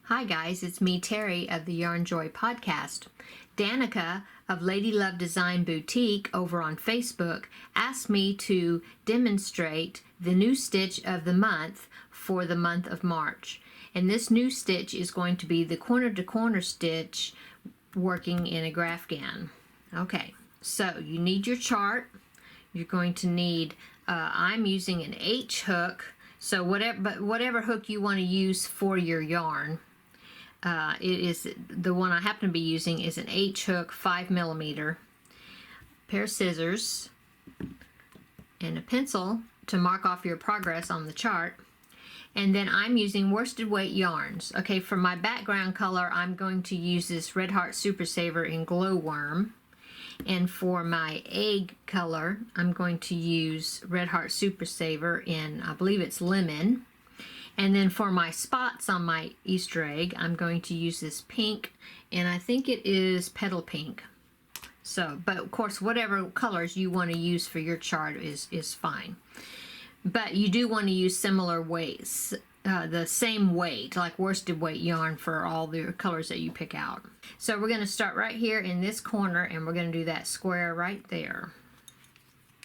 Hi guys, it's me, Terry, of the Yarnjoy podcast. Danica of Lady Love Design Boutique over on Facebook asked me to demonstrate the new stitch of the month for the month of March. And this new stitch is going to be the corner to corner stitch working in a Graphgan. Okay, so you need your chart. You're going to need, I'm using an H hook, so whatever hook you want to use for your yarn. It is the one I happen to be using is an H hook 5mm, pair of scissors, and a pencil to mark off your progress on the chart. And then I'm using worsted weight yarns. Okay, for my background color, I'm going to use this Red Heart Super Saver in Glowworm. And for my egg color, I'm going to use Red Heart Super Saver in, I believe it's Lemon. And then for my spots on my Easter egg, I'm going to use this pink, and I think it is Petal Pink. So, but of course, whatever colors you want to use for your chart is fine. But you do want to use similar weights, the same weight, like worsted weight yarn for all the colors that you pick out. So we're going to start right here in this corner, and we're going to do that square right there.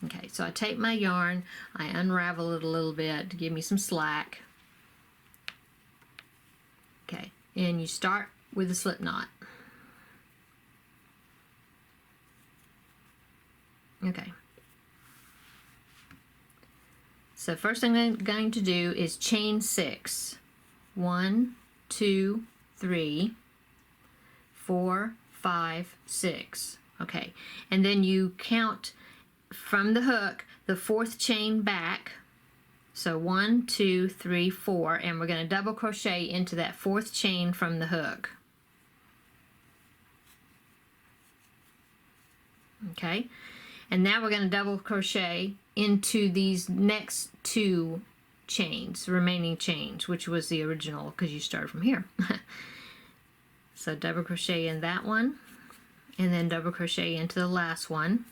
Okay, so I take my yarn, I unravel it a little bit to give me some slack. Okay, and you start with a slip knot. Okay. So first thing I'm going to do is chain 6. 1, 2, 3, 4, 5, 6. Okay, and then you count from the hook the 4th chain back. So 1, 2, 3, 4, and we're going to double crochet into that 4th chain from the hook. Okay, and now we're going to double crochet into these next 2 chains, remaining chains, which was the original because you started from here. So double crochet in that one, and then double crochet into the last one.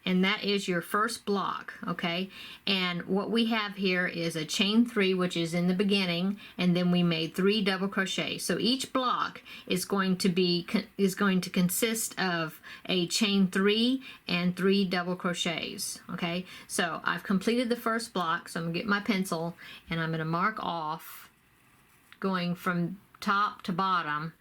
And that is your first block, okay? And what we have here is a chain 3, which is in the beginning, and then we made 3 double crochet. So each block is going to consist of a chain 3 and 3 double crochets, okay? So I've completed the first block, so I'm gonna get my pencil and I'm gonna mark off going from top to bottom,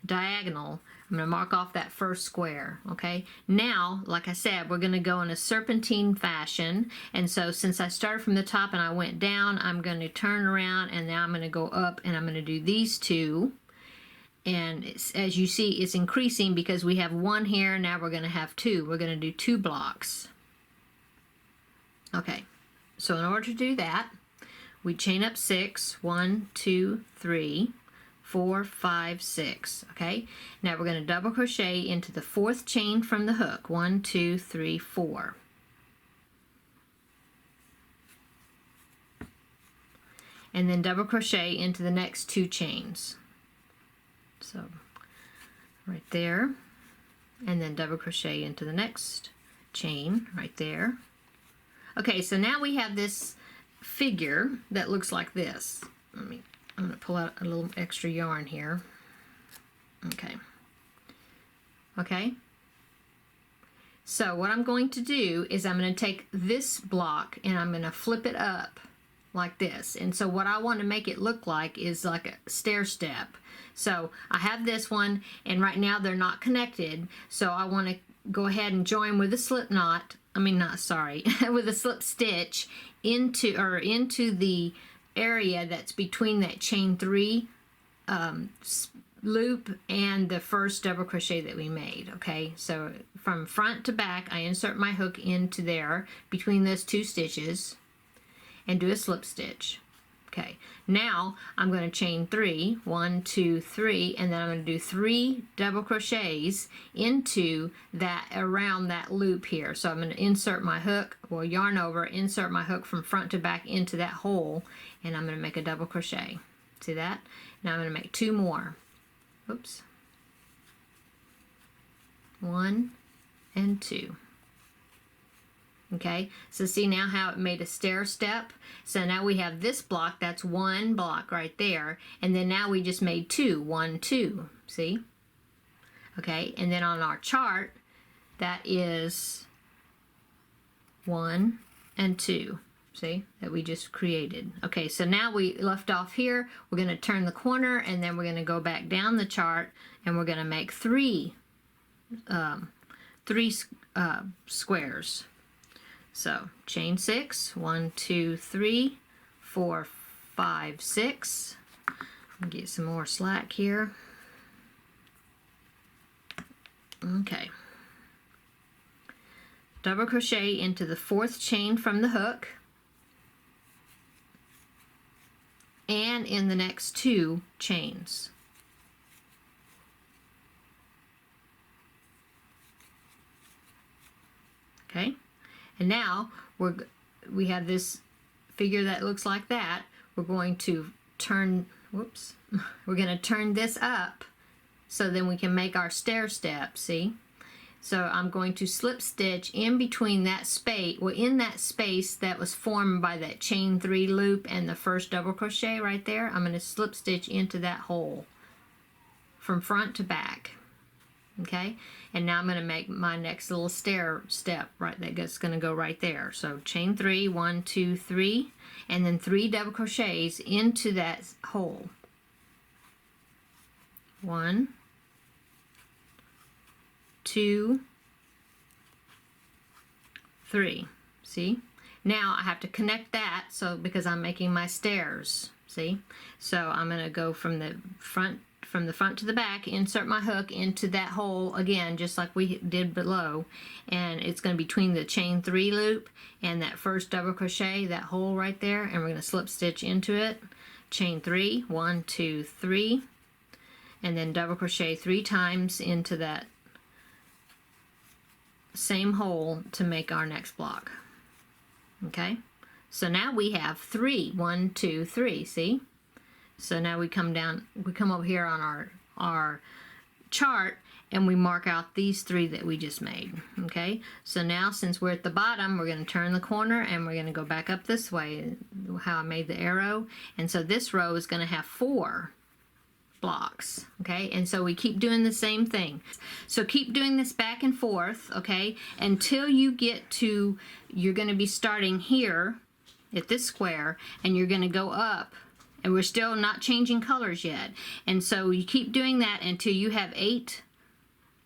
diagonal. I'm going to mark off that first square, okay? Now, like I said, we're going to go in a serpentine fashion, and so since I started from the top and I went down, I'm going to turn around, and now I'm going to go up, and I'm going to do these 2, and as you see, it's increasing because we have 1 here, now we're going to have 2. We're going to do 2 blocks. Okay, so in order to do that, we chain up 6, 1, 2, 3, 4, 5, 6. Okay, now we're going to double crochet into the 4th chain from the hook. 1, 2, 3, 4. And then double crochet into the next 2 chains. So right there, and then double crochet into the next chain right there. Okay, so now we have this figure that looks like this. I'm going to pull out a little extra yarn here. Okay. Okay. So what I'm going to do is I'm going to take this block and I'm going to flip it up like this. And so what I want to make it look like is like a stair step. So I have this one, and right now they're not connected. So I want to go ahead and join with a slip knot. With a slip stitch into the area that's between that chain 3 loop and the first double crochet that we made. Okay, so from front to back I insert my hook into there between those 2 stitches and do a slip stitch. Okay, now I'm going to chain 3, 1, 2, 3, and then I'm going to do 3 double crochets into that, around that loop here. So I'm going to insert my hook, well, yarn over, insert my hook from front to back into that hole, and I'm going to make a double crochet. See that? Now I'm going to make 2 more. Oops. 1 and 2. Okay, so see now how it made a stair step? So now we have this block, that's one block right there, and then now we just made two, 1, 2, see? Okay, and then on our chart, that is 1 and 2, see, that we just created. Okay, so now we left off here, we're going to turn the corner, and then we're going to go back down the chart, and we're going to make three squares. So chain 6, 1, 2, 3, 4, 5, 6. Get some more slack here. Okay. Double crochet into the 4th chain from the hook and in the next 2 chains. Okay. And now we have this figure that looks like that. We're going to turn, whoops, we're going to turn this up so then we can make our stair step, see? So I'm going to slip stitch in between that space, well, in that space that was formed by that chain 3 loop and the first double crochet right there. I'm going to slip stitch into that hole from front to back. Okay, and now I'm going to make my next little stair step right that's going to go right there. So chain 3, 1, 2, 3, and then 3 double crochets into that hole. 1, 2, 3. See? Now I have to connect that, so because I'm making my stairs. See? So I'm going to go from the front to the back, insert my hook into that hole again, just like we did below, and it's going to be between the chain 3 loop and that first double crochet, that hole right there, and we're going to slip stitch into it. Chain 3, 1, 2, 3, and then double crochet 3 times into that same hole to make our next block. Okay, so now we have 3, 1, 2, 3. See? So now we come over here on our chart and we mark out these 3 that we just made. Okay, so now since we're at the bottom, we're going to turn the corner and we're going to go back up this way, how I made the arrow. And so this row is going to have 4 blocks. Okay, and so we keep doing the same thing. So keep doing this back and forth, okay, until you get to, you're going to be starting here at this square and you're going to go up. And we're still not changing colors yet. And so you keep doing that until you have 8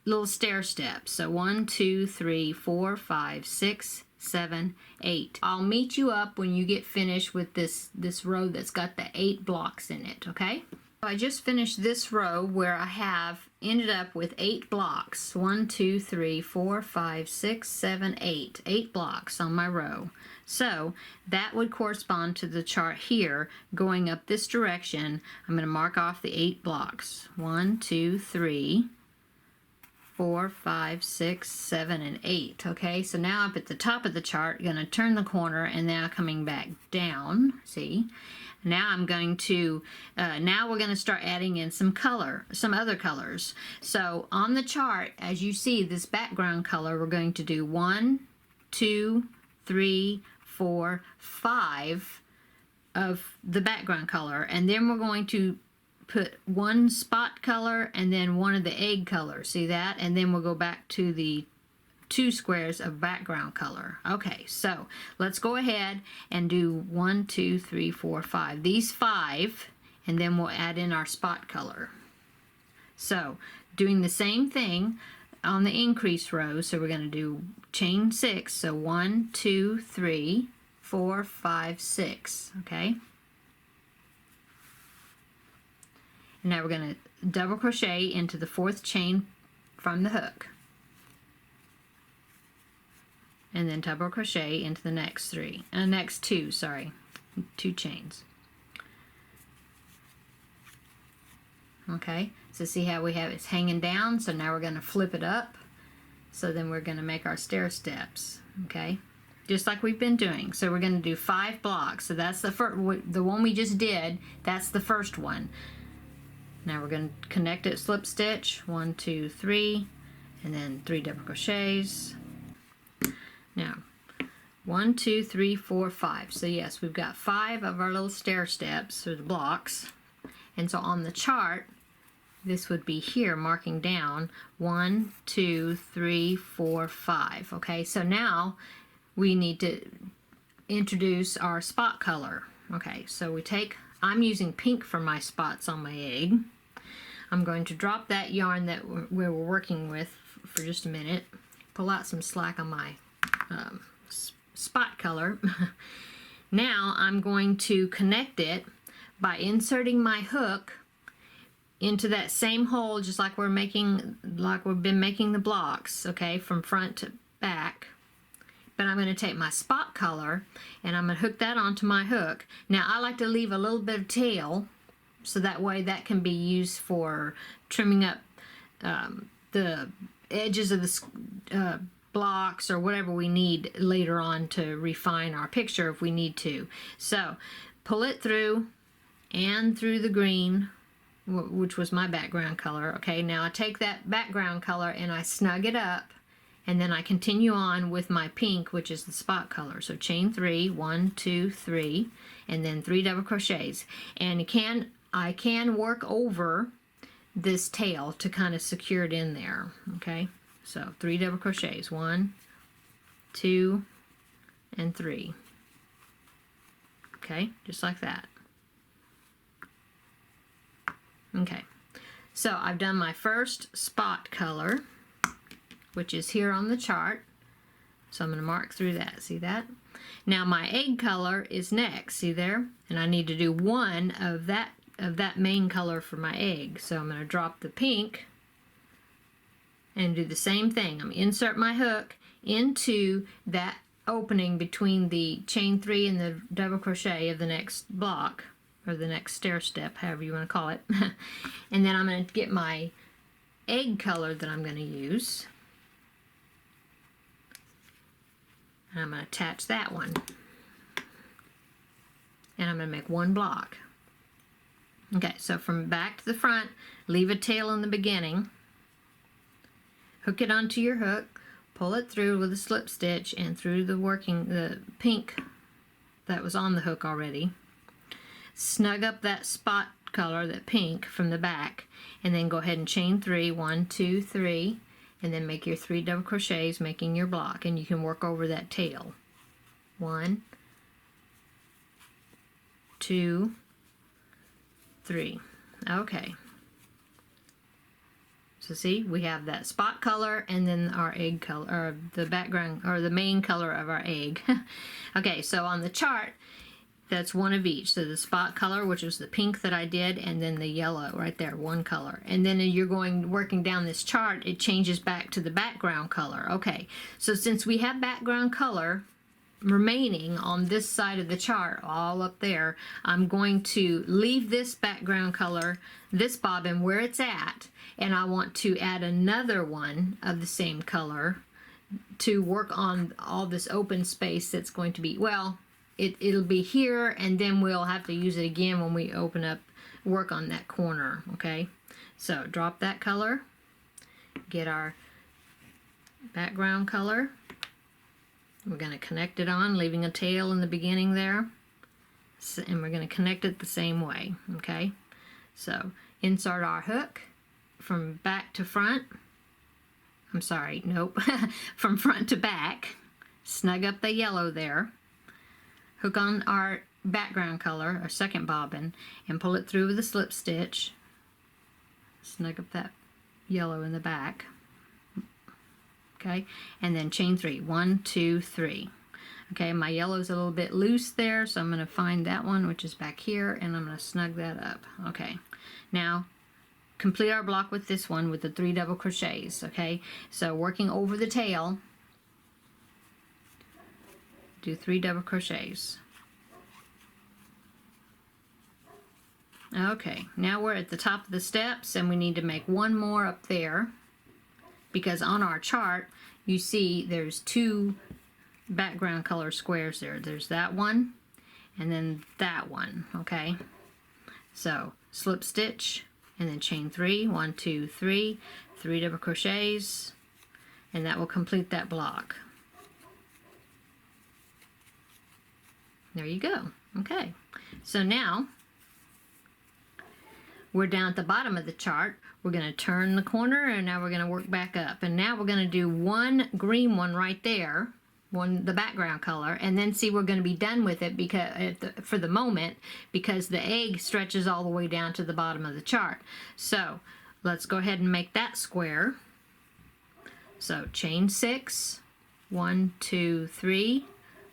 little stair steps. So 1, 2, 3, 4, 5, 6, 7, 8. I'll meet you up when you get finished with this row that's got the 8 blocks in it, okay? I just finished this row where I have ended up with 8 blocks. 1, 2, 3, 4, 5, 6, 7, 8. 8 blocks on my row. So that would correspond to the chart here going up this direction. I'm going to mark off the 8 blocks. 1, 2, 3, 4, 5, 6, 7, and 8. Okay, so now up at the top of the chart, going to turn the corner and now coming back down. See? Now I'm going to, now we're going to start adding in some color, some other colors. So on the chart, as you see, this background color, we're going to do 1, 2, 3, 4, 5 of the background color, and then we're going to put 1 spot color and then 1 of the egg color. See that? And then we'll go back to the 2 squares of background color. Okay, so let's go ahead and do 1, 2, 3, 4, 5. These 5, and then we'll add in our spot color. So doing the same thing on the increase row, so we're going to do chain 6, so 1, 2, 3, 4, 5, 6, okay? And now we're going to double crochet into the 4th chain from the hook. And then double crochet into the next 2 chains. Okay, so see how we have it's hanging down, so now we're going to flip it up, so then we're going to make our stair steps, okay, just like we've been doing. So we're going to do 5 blocks, so that's the one we just did, that's the first one. Now we're going to connect it, slip stitch, 1, 2, 3, and then 3 double crochets. Now 1, 2, 3, 4, 5. So yes, we've got 5 of our little stair steps, or the blocks. And so on the chart, this would be here marking down 1, 2, 3, 4, 5. Okay, so now we need to introduce our spot color. Okay, so we take, I'm using pink for my spots on my egg. I'm going to drop that yarn that we're working with for just a minute, pull out some slack on my spot color. Now I'm going to connect it by inserting my hook into that same hole, just like we've been making the blocks, okay, from front to back. But I'm going to take my spot color and I'm going to hook that onto my hook. Now I like to leave a little bit of tail, so that way that can be used for trimming up the edges of the blocks or whatever we need later on to refine our picture if we need to. So pull it through and through the green, which was my background color. Okay, now I take that background color and I snug it up, and then I continue on with my pink, which is the spot color. So chain 3, 1, 2, 3, and then 3 double crochets. And I can work over this tail to kind of secure it in there. Okay, so 3 double crochets, 1, 2, and 3. Okay, just like that. Okay, so I've done my first spot color, which is here on the chart. So I'm going to mark through that. See that? Now my egg color is next. See there? And I need to do one of that main color for my egg. So I'm going to drop the pink and do the same thing. I'm going to insert my hook into that opening between the chain 3 and the double crochet of the next block, or the next stair step, however you want to call it. And then I'm going to get my egg color that I'm going to use. And I'm going to attach that one. And I'm going to make one block. Okay, so from back to the front, leave a tail in the beginning. Hook it onto your hook, pull it through with a slip stitch and through the pink that was on the hook already. Snug up that spot color, that pink, from the back, and then go ahead and chain 3, 1, 2, 3, and then make your 3 double crochets, making your block, and you can work over that tail. 1, 2, 3. Okay. So see, we have that spot color and then our egg color, or the background, or the main color of our egg. Okay, so on the chart, that's one of each. So the spot color, which was the pink that I did, and then the yellow right there, one color. And then you're working down this chart, it changes back to the background color. Okay, so since we have background color remaining on this side of the chart, all up there, I'm going to leave this background color, this bobbin, where it's at, and I want to add another one of the same color to work on all this open space that's going to be, well, it'll be here, and then we'll have to use it again when we open up, work on that corner. Okay, so drop that color, get our background color. We're going to connect it on, leaving a tail in the beginning there, and we're going to connect it the same way. Okay, so insert our hook from back to front. I'm sorry, nope, from front to back. Snug up the yellow there. Hook on our background color, our second bobbin, and pull it through with a slip stitch. Snug up that yellow in the back. Okay, and then chain 3, 1, 2, 3. Okay, my yellow's a little bit loose there, so I'm going to find that one, which is back here, and I'm going to snug that up. Okay, now complete our block with this one with the 3 double crochets. Okay, so working over the tail, do 3 double crochets. Okay, now we're at the top of the steps, and we need to make one more up there, because on our chart you see there's 2 background color squares there. There's that one and then that one. Okay, so slip stitch and then chain 3, 1, 2, 3, 3 double crochets, and that will complete that block. There you go. Okay, so now we're down at the bottom of the chart. We're going to turn the corner, and now we're going to work back up. And now we're going to do one green one right there, the background color, and then see we're going to be done with it because for the moment, because the egg stretches all the way down to the bottom of the chart. So let's go ahead and make that square. So chain 6, 1, 2, 3,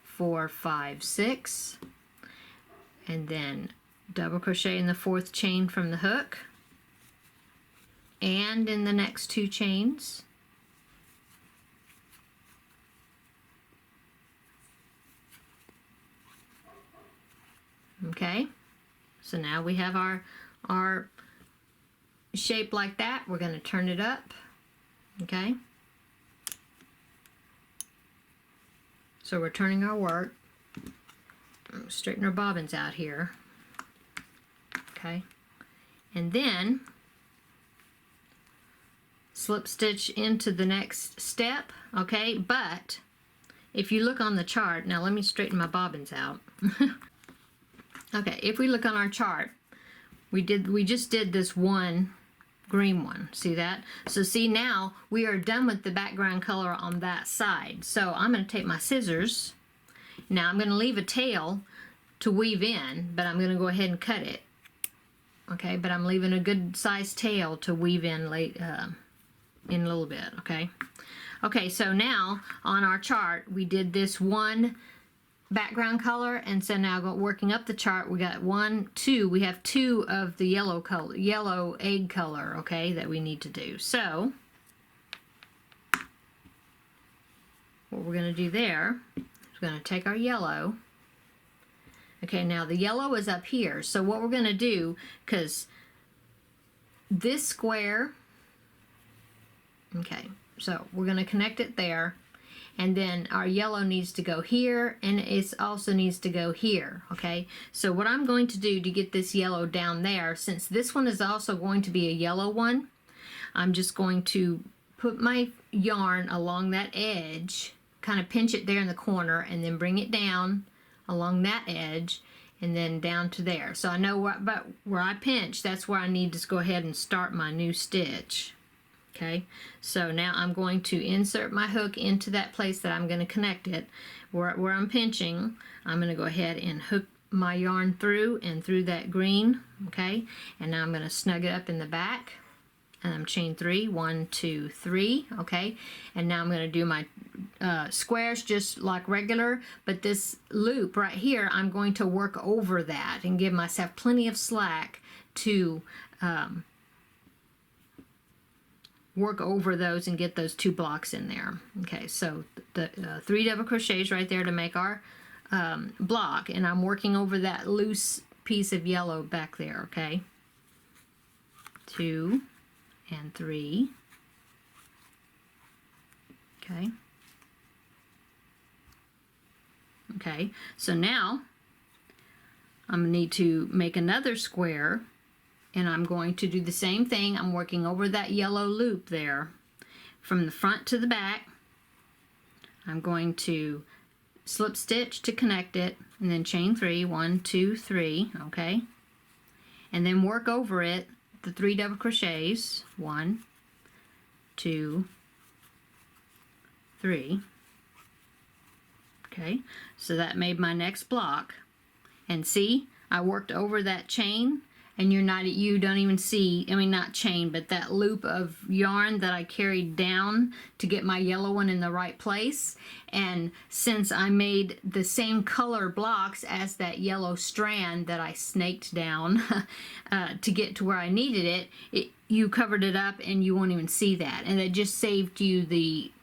4, 5, 6, and then double crochet in the 4th chain from the hook and in the next 2 chains. Okay, so now we have our shape like that. We're going to turn it up. Okay, so we're turning our work. Straighten our bobbins out here. Okay, and then slip stitch into the next step. Okay, but if you look on the chart, now let me straighten my bobbins out. Okay, if we look on our chart, we just did this one green one. See that? So see, now we are done with the background color on that side. So I'm going to take my scissors. Now I'm going to leave a tail to weave in, but I'm going to go ahead and cut it. Okay, but I'm leaving a good sized tail to weave in in a little bit. Okay. Okay, so now on our chart we did this one background color, and so now working up the chart, we got 1, 2. We have 2 of the yellow color, yellow egg color. Okay, that we need to do. So what we're going to do there is we're going to take our yellow. Okay, now the yellow is up here. So what we're going to do, because this square, okay, so we're going to connect it there, and then our yellow needs to go here, and it also needs to go here. Okay, so what I'm going to do to get this yellow down there, since this one is also going to be a yellow one, I'm just going to put my yarn along that edge, kind of pinch it there in the corner, and then bring it down along that edge and then down to there. So I know where I pinch, that's where I need to go ahead and start my new stitch. Okay, so now I'm going to insert my hook into that place that I'm going to connect it. Where I'm pinching, I'm going to go ahead and hook my yarn through and through that green. Okay, and now I'm going to snug it up in the back, and I'm chain 3, 1, 2, 3. Okay, and now I'm going to do my squares just like regular, but this loop right here, I'm going to work over that and give myself plenty of slack to work over those and get those 2 blocks in there. Okay, so the 3 double crochets right there to make our block, and I'm working over that loose piece of yellow back there. Okay, 2 and 3. Okay. Okay, so now I'm going to need to make another square, and I'm going to do the same thing. I'm working over that yellow loop there from the front to the back. I'm going to slip stitch to connect it, and then chain 3, 1, 2, 3. Okay, and then work over it the 3 double crochets, 1, 2, 3. Okay, so that made my next block, and see, I worked over that chain, and you don't even see, I mean, not chain, but that loop of yarn that I carried down to get my yellow one in the right place. And since I made the same color blocks as that yellow strand that I snaked down to get to where I needed it, you covered it up and you won't even see that, and it just saved you the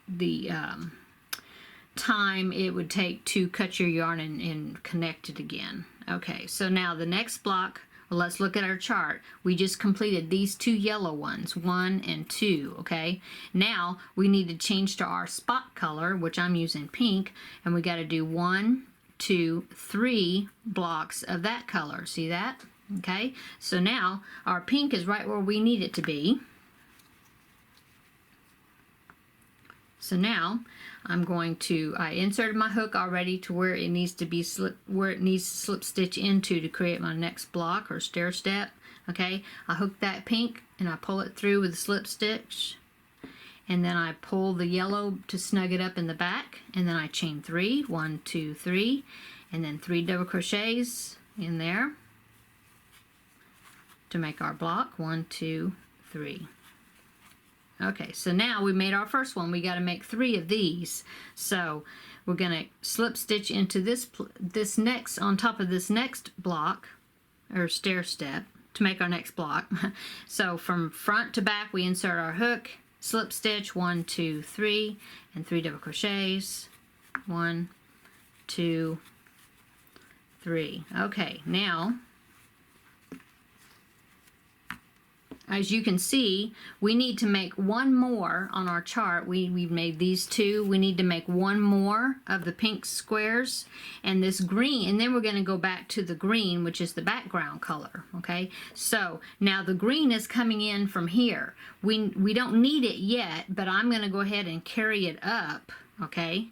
time it would take to cut your yarn and connect it again. Okay, so now the next block, well, let's look at our chart. We just completed these 2 yellow ones, 1 and 2. Okay, now we need to change to our spot color, which I'm using pink, and we got to do 1, 2, 3 blocks of that color. See that? Okay, so now our pink is right where we need it to be. So now I'm going to, I inserted my hook already to where it needs to be where it needs to slip stitch into to create my next block or stair step. Okay, I hook that pink and I pull it through with a slip stitch, and then I pull the yellow to snug it up in the back, and then I chain 3, 1, 2, 3, and then 3 double crochets in there to make our block. 1, 2, 3. Okay, so now we made our first one. We got to make 3 of these. So we're going to slip stitch into this next, on top of this next block or stair step to make our next block. So from front to back we insert our hook, slip stitch 1, 2, 3, and 3 double crochets. 1, 2, 3. Okay, now as you can see, we need to make one more on our chart. We've made these 2. We need to make one more of the pink squares and this green, and then we're going to go back to the green, which is the background color. Okay, so now the green is coming in from here. We don't need it yet, but I'm going to go ahead and carry it up. Okay,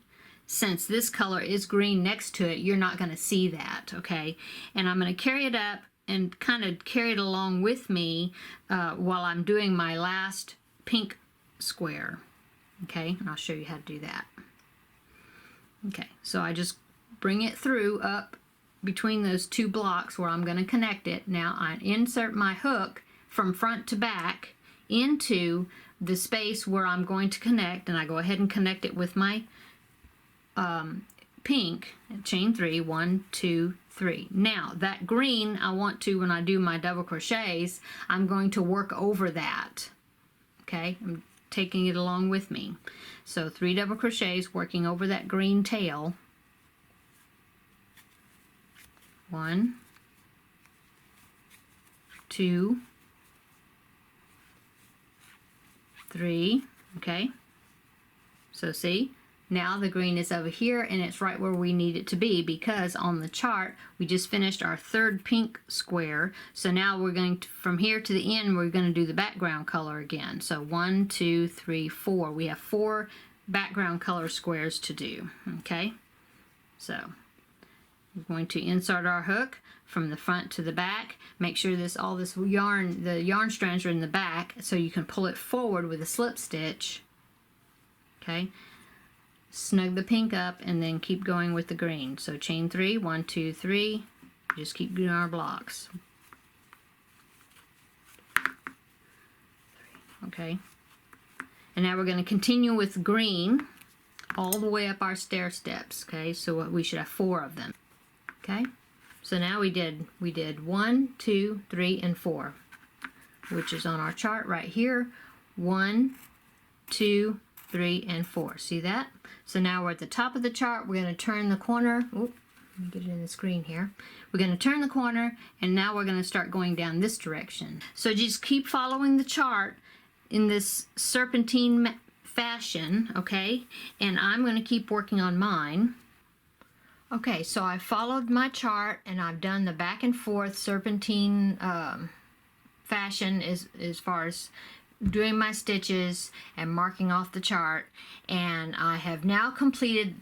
since this color is green next to it, you're not going to see that. Okay, and I'm going to carry it up and kind of carry it along with me while I'm doing my last pink square. Okay, and I'll show you how to do that. Okay, so I just bring it through up between those 2 blocks where I'm going to connect it. Now I insert my hook from front to back into the space where I'm going to connect, and I go ahead and connect it with my pink, chain 3, 1, 2, 3. Now that green, I want to, when I do my double crochets, I'm going to work over that. Okay, I'm taking it along with me. So 3 double crochets working over that green tail. 1, 2, 3. Okay, so see, now the green is over here and it's right where we need it to be, because on the chart we just finished our 3rd pink square. So now we're going to, from here to the end, we're going to do the background color again. So 1, 2, 3, 4. We have 4 background color squares to do. Okay, so we're going to insert our hook from the front to the back. Make sure all this yarn, the yarn strands are in the back, so you can pull it forward with a slip stitch. Okay, snug the pink up and then keep going with the green. So chain 3, 1, 2, 3. Just keep doing our blocks. 3. Okay, and now we're going to continue with green all the way up our stair steps. Okay, so we should have 4 of them. Okay, so now we did 1, 2, 3, and 4, which is on our chart right here. 1, 2, 3, and 4. See that? So now we're at the top of the chart. We're going to turn the corner. Oop, let me get it in the screen here. We're going to turn the corner, and now we're going to start going down this direction. So just keep following the chart in this serpentine fashion, okay? And I'm going to keep working on mine. Okay, so I followed my chart and I've done the back and forth serpentine fashion as far as doing my stitches and marking off the chart, and I have now completed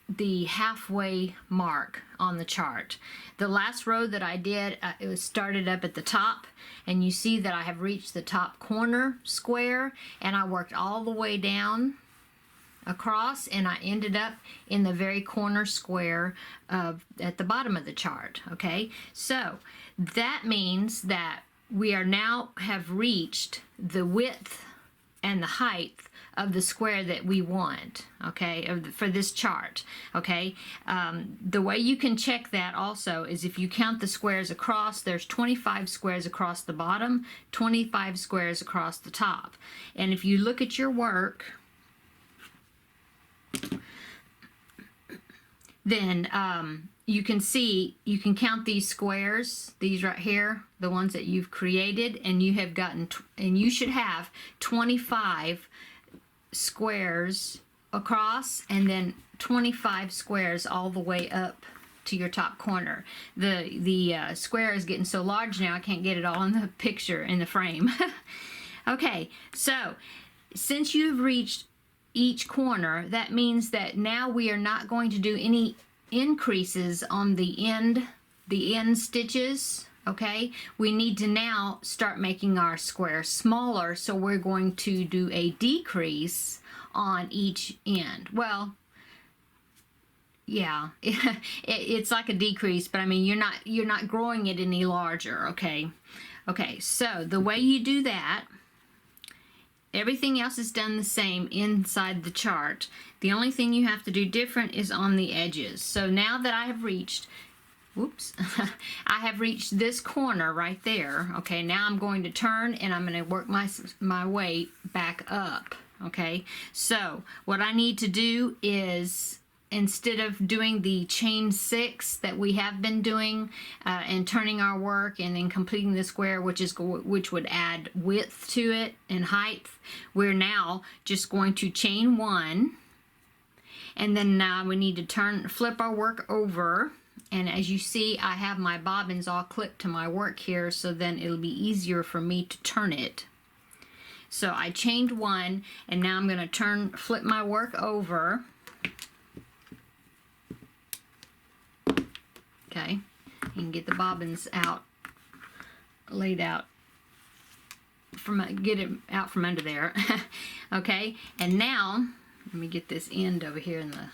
the halfway mark on the chart. The last row that I did, it was started up at the top, and you see that I have reached the top corner square, and I worked all the way down across, and I ended up in the very corner square at the bottom of the chart. Okay, so that means that we are now have reached the width and the height of the square that we want, okay, for this chart. Okay, the way you can check that also is if you count the squares across, there's 25 squares across the bottom, 25 squares across the top. And if you look at your work, then you can see, you can count these squares, these right here, the ones that you've created, and you have gotten, and you should have 25 squares across, and then 25 squares all the way up to your top corner. The square is getting so large now I can't get it all in the picture, in the frame. Okay, so since you've reached each corner, that means that now we are not going to do any increases on the end stitches. Okay, we need to now start making our square smaller, so we're going to do a decrease on each end. Well, yeah, it's like a decrease, but I mean you're not growing it any larger. Okay, so the way you do that, everything else is done the same inside the chart. The only thing you have to do different is on the edges. So now that I have reached, whoops, I have reached this corner right there. Okay, now I'm going to turn and I'm going to work my way back up. Okay, so what I need to do is, instead of doing the chain 6 that we have been doing and turning our work and then completing the square, which would add width to it and height, we're now just going to chain 1, and then now we need to flip our work over. And as you see, I have my bobbins all clipped to my work here, so then it'll be easier for me to turn it. So I chained 1, and now I'm going to flip my work over. Okay, you can get the bobbins out, laid out, get it out from under there. Okay, and now, let me get this end over here in the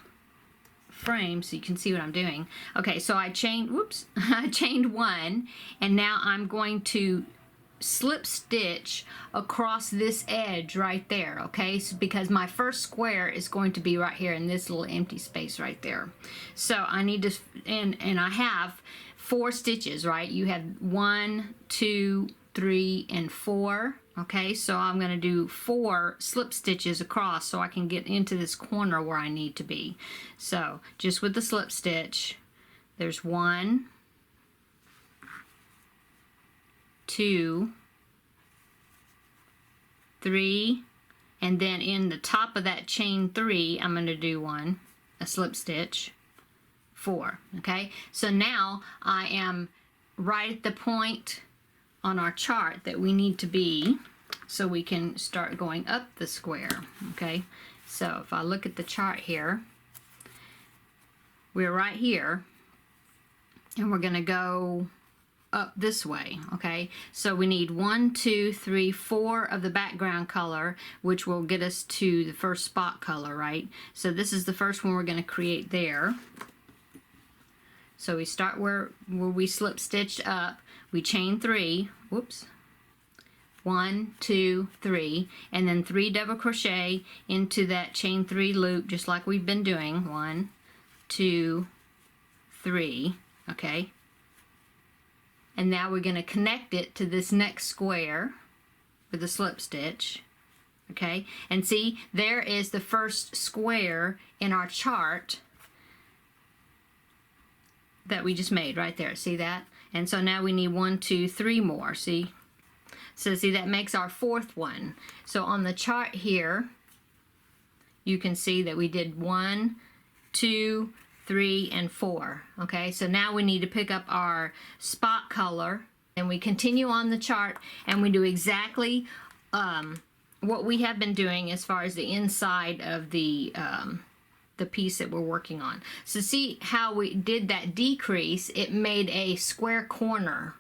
frame so you can see what I'm doing. Okay, so I chained 1, and now I'm going to slip stitch across this edge right there. Okay, so because my first square is going to be right here in this little empty space right there. So I need to, and I have 4 stitches, right? You have 1, 2, 3, and 4. Okay, so I'm going to do 4 slip stitches across so I can get into this corner where I need to be. So just with the slip stitch, there's 1, 2, 3, and then in the top of that chain 3, I'm going to do a slip stitch, 4. Okay, so now I am right at the point on our chart that we need to be, so we can start going up the square. Okay, so if I look at the chart here, we're right here, and we're going to go up this way. Okay, so we need 1, 2, 3, 4 of the background color, which will get us to the first spot color, right? So this is the first one we're going to create there. So we start where we slip stitched up, we chain 3, whoops, 1, 2, 3, and then 3 double crochet into that chain 3 loop, just like we've been doing. 1, 2, 3. Okay, and now we're going to connect it to this next square with a slip stitch. Okay, and see, there is the first square in our chart that we just made right there. See that? And so now we need 1, 2, 3 more. See? So see, that makes our 4th one. So on the chart here, you can see that we did 1, 2, 3, and 4. Okay, so now we need to pick up our spot color, and we continue on the chart, and we do exactly what we have been doing as far as the inside of the piece that we're working on. So see how we did that decrease? It made a square corner.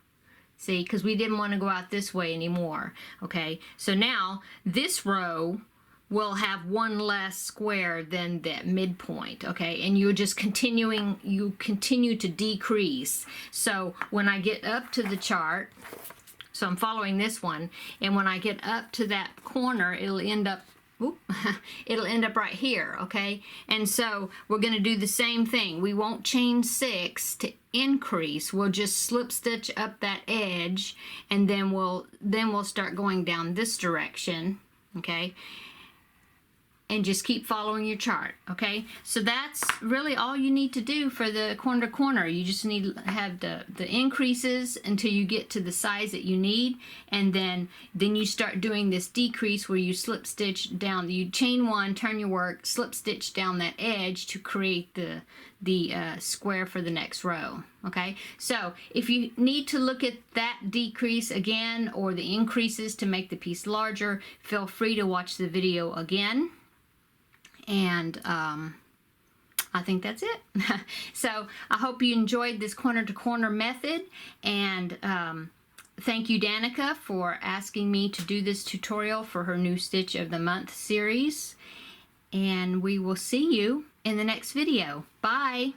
See, because we didn't want to go out this way anymore. Okay, so now this row will have 1 less square than that midpoint. Okay, and you're just you continue to decrease. So when I get up to the chart, so I'm following this one, and when I get up to that corner, it'll end up right here. Okay, and so we're going to do the same thing. We won't chain 6 to increase. We'll just slip stitch up that edge, and then we'll start going down this direction. Okay, and just keep following your chart. Okay, so that's really all you need to do for the corner to corner. You just need to have the increases until you get to the size that you need, and then you start doing this decrease where you slip stitch down. You chain 1, turn your work, slip stitch down that edge to create the square for the next row. Okay, so if you need to look at that decrease again or the increases to make the piece larger, feel free to watch the video again. And I think that's it. So I hope you enjoyed this corner to corner method, and thank you, Danica, for asking me to do this tutorial for her New Stitch of the Month series. And we will see you in the next video. Bye!